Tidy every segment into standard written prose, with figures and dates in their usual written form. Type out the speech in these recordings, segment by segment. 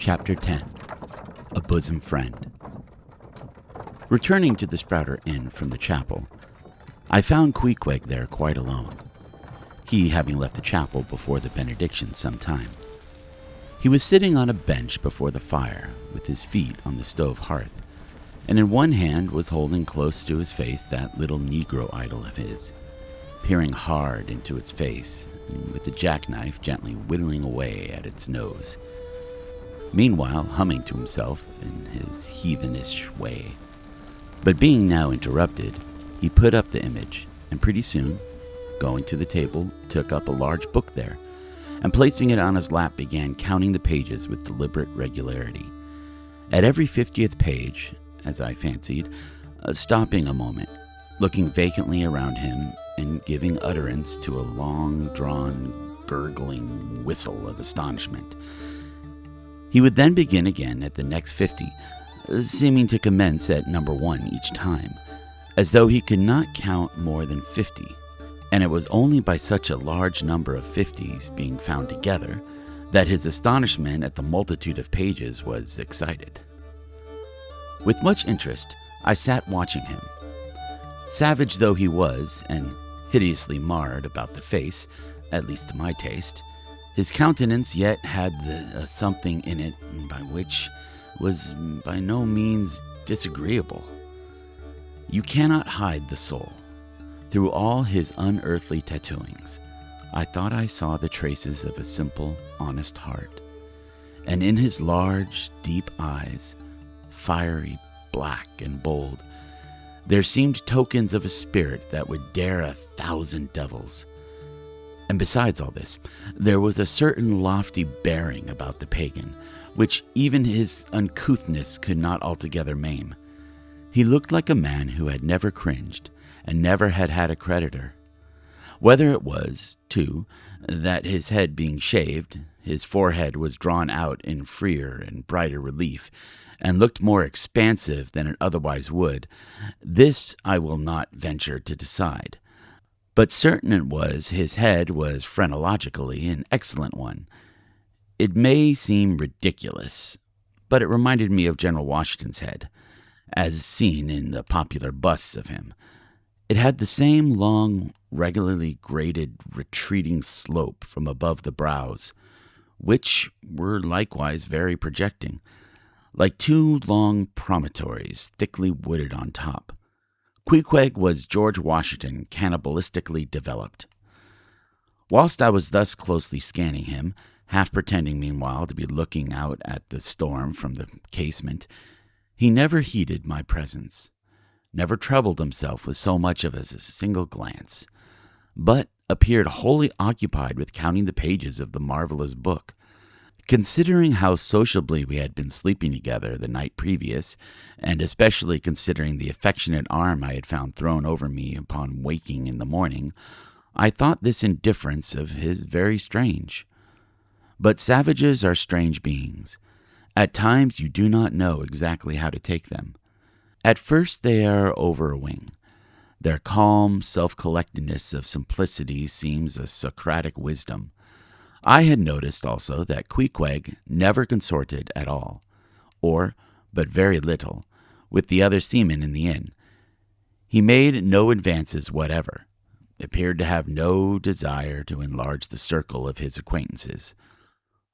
Chapter 10. A Bosom Friend. Returning to the Sprouter Inn from the chapel, I found Queequeg there quite alone, he having left the chapel before the benediction some time. He was sitting on a bench before the fire, with his feet on the stove hearth, and in one hand was holding close to his face that little Negro idol of his, peering hard into its face, and with the jackknife gently whittling away at its nose. Meanwhile, humming to himself in his heathenish way. But being now interrupted, he put up the image, and pretty soon, going to the table, took up a large book there, and placing it on his lap began counting the pages with deliberate regularity. At every 50th page, as I fancied, stopping a moment, looking vacantly around him, and giving utterance to a long-drawn, gurgling whistle of astonishment. He would then begin again at the next 50, seeming to commence at number 1 each time, as though he could not count more than 50, and it was only by such a large number of 50s being found together that his astonishment at the multitude of pages was excited. With much interest, I sat watching him. Savage though he was, and hideously marred about the face, at least to my taste, his countenance yet had something in it by which was by no means disagreeable. You cannot hide the soul. Through all his unearthly tattooings, I thought I saw the traces of a simple, honest heart, and in his large, deep eyes, fiery, black, and bold, there seemed tokens of a spirit that would dare 1,000 devils. And besides all this, there was a certain lofty bearing about the pagan, which even his uncouthness could not altogether maim. He looked like a man who had never cringed, and never had had a creditor. Whether it was, too, that his head being shaved, his forehead was drawn out in freer and brighter relief, and looked more expansive than it otherwise would, this I will not venture to decide. But certain it was his head was phrenologically an excellent one. It may seem ridiculous, but it reminded me of General Washington's head, as seen in the popular busts of him. It had the same long, regularly graded, retreating slope from above the brows, which were likewise very projecting, like two long promontories thickly wooded on top. Queequeg was George Washington cannibalistically developed. Whilst I was thus closely scanning him, half pretending meanwhile to be looking out at the storm from the casement, he never heeded my presence, never troubled himself with so much as a single glance, but appeared wholly occupied with counting the pages of the marvelous book. Considering how sociably we had been sleeping together the night previous, and especially considering the affectionate arm I had found thrown over me upon waking in the morning, I thought this indifference of his very strange. But savages are strange beings. At times you do not know exactly how to take them. At first they are over a wing. Their calm self-collectedness of simplicity seems a Socratic wisdom. I had noticed also that Queequeg never consorted at all, or but very little, with the other seamen in the inn. He made no advances whatever, appeared to have no desire to enlarge the circle of his acquaintances.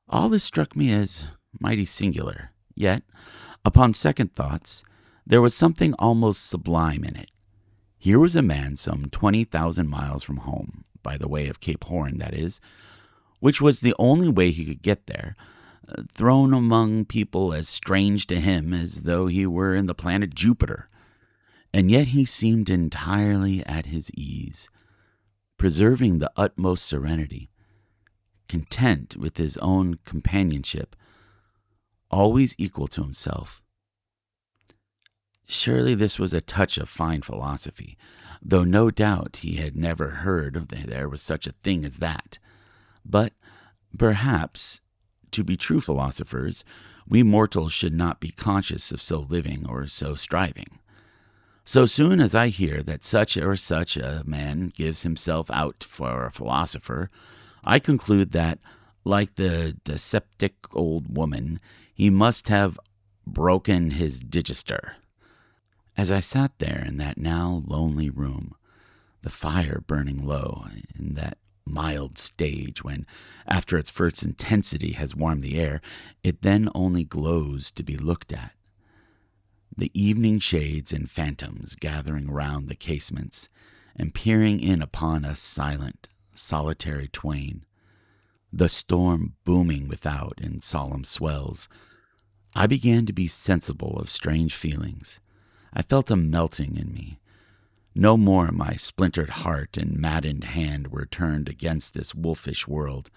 All this struck me as mighty singular, yet, upon second thoughts, there was something almost sublime in it. Here was a man some 20,000 miles from home, by the way of Cape Horn, that is, which was the only way he could get there, thrown among people as strange to him as though he were in the planet Jupiter. And yet he seemed entirely at his ease, preserving the utmost serenity, content with his own companionship, always equal to himself. Surely this was a touch of fine philosophy, though no doubt he had never heard there was such a thing as that. But perhaps, to be true philosophers, we mortals should not be conscious of so living or so striving. So soon as I hear that such or such a man gives himself out for a philosopher, I conclude that, Like the dyspeptic old woman, he must have broken his digister. As I sat there in that now lonely room, the fire burning low, in that mild stage when, after its first intensity has warmed the air, it then only glows to be looked at. The evening shades and phantoms gathering round the casements and peering in upon us silent, solitary twain. The storm booming without in solemn swells. I began to be sensible of strange feelings. I felt a melting in me. No more my splintered heart and maddened hand were turned against this wolfish world.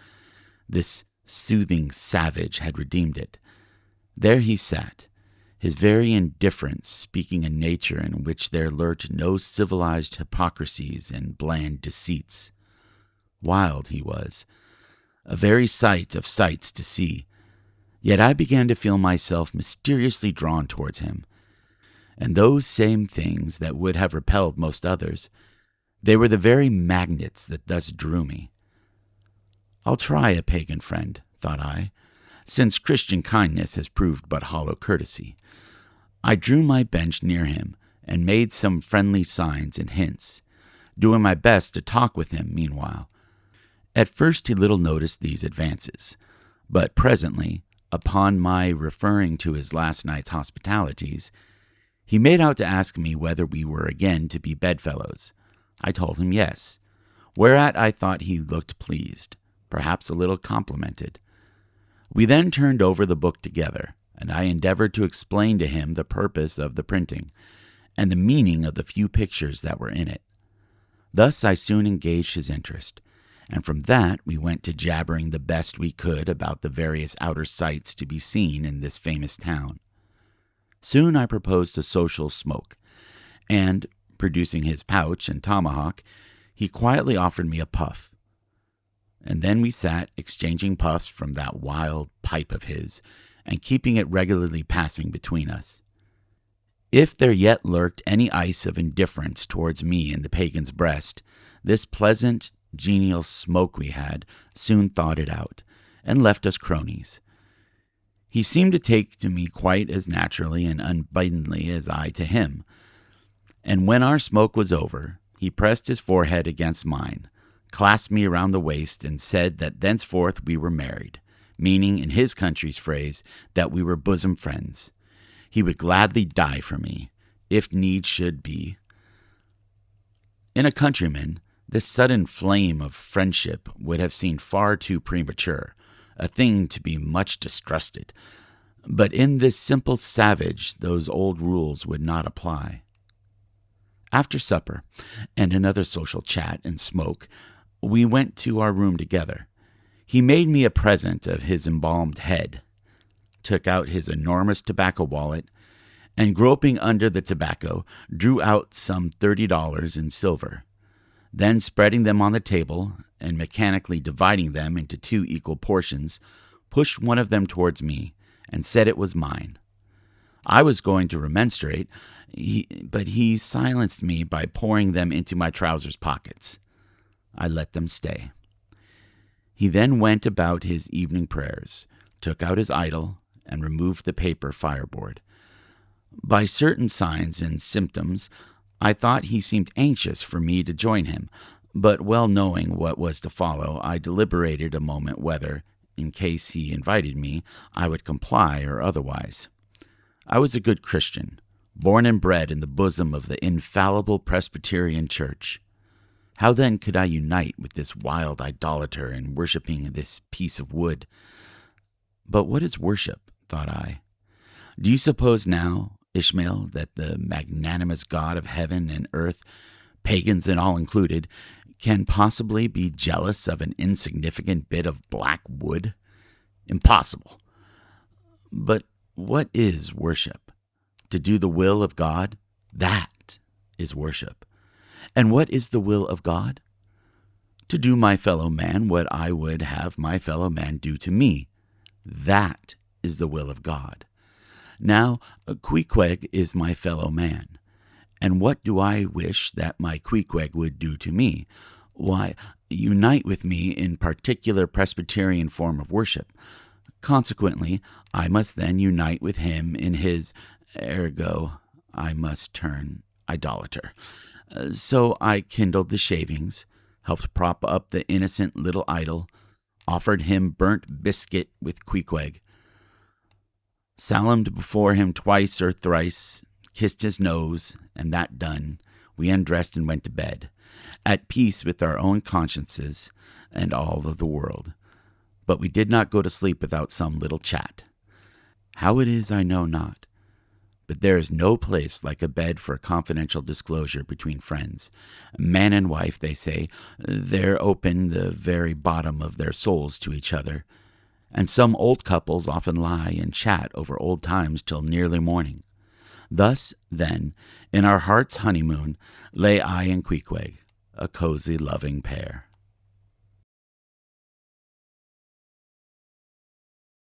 This soothing savage had redeemed it. There he sat, his very indifference speaking a nature in which there lurked no civilized hypocrisies and bland deceits. Wild he was, a very sight of sights to see. Yet I began to feel myself mysteriously drawn towards him. And those same things that would have repelled most others, they were the very magnets that thus drew me. I'll try a pagan friend, thought I, since Christian kindness has proved but hollow courtesy. I drew my bench near him and made some friendly signs and hints, doing my best to talk with him meanwhile. At first he little noticed these advances, but presently, upon my referring to his last night's hospitalities, he made out to ask me whether we were again to be bedfellows. I told him yes, whereat I thought he looked pleased, perhaps a little complimented. We then turned over the book together, and I endeavored to explain to him the purpose of the printing, and the meaning of the few pictures that were in it. Thus I soon engaged his interest, and from that we went to jabbering the best we could about the various outer sights to be seen in this famous town. Soon I proposed a social smoke, and, producing his pouch and tomahawk, he quietly offered me a puff. And then we sat exchanging puffs from that wild pipe of his, and keeping it regularly passing between us. If there yet lurked any ice of indifference towards me in the pagan's breast, this pleasant, genial smoke we had soon thawed it out, and left us cronies. He seemed to take to me quite as naturally and unbiddenly as I to him, and when our smoke was over, he pressed his forehead against mine, clasped me around the waist, and said that thenceforth we were married, meaning, in his country's phrase, that we were bosom friends. He would gladly die for me, if need should be. In a countryman, this sudden flame of friendship would have seemed far too premature, a thing to be much distrusted. But in this simple savage, those old rules would not apply. After supper, and another social chat and smoke, we went to our room together. He made me a present of his embalmed head, took out his enormous tobacco wallet, and groping under the tobacco, drew out some $30 in silver. Then, spreading them on the table, and mechanically dividing them into 2 equal portions, pushed one of them towards me, and said it was mine. I was going to remonstrate, but he silenced me by pouring them into my trousers pockets. I let them stay. He then went about his evening prayers, took out his idol, and removed the paper fireboard. By certain signs and symptoms, I thought he seemed anxious for me to join him, but well knowing what was to follow, I deliberated a moment whether, in case he invited me, I would comply or otherwise. I was a good Christian, born and bred in the bosom of the infallible Presbyterian Church. How then could I unite with this wild idolater in worshipping this piece of wood? But what is worship, thought I? Do you suppose now, Ishmael, that the magnanimous God of heaven and earth, pagans and all included, can possibly be jealous of an insignificant bit of black wood? Impossible. But what is worship? To do the will of God? That is worship. And what is the will of God? To do my fellow man what I would have my fellow man do to me. That is the will of God. Now, Queequeg is my fellow man. And what do I wish that my Queequeg would do to me? Why, unite with me in particular Presbyterian form of worship. Consequently, I must then unite with him in his, ergo, I must turn idolater. So I kindled the shavings, helped prop up the innocent little idol, offered him burnt biscuit with Queequeg, salamed before him twice or thrice, kissed his nose, and that done, we undressed and went to bed, at peace with our own consciences and all of the world. But we did not go to sleep without some little chat. How it is I know not, but there is no place like a bed for a confidential disclosure between friends. Man and wife, they say, they're open the very bottom of their souls to each other, and some old couples often lie and chat over old times till nearly morning. Thus, then, in our heart's honeymoon lay I and Queequeg, a cozy, loving pair.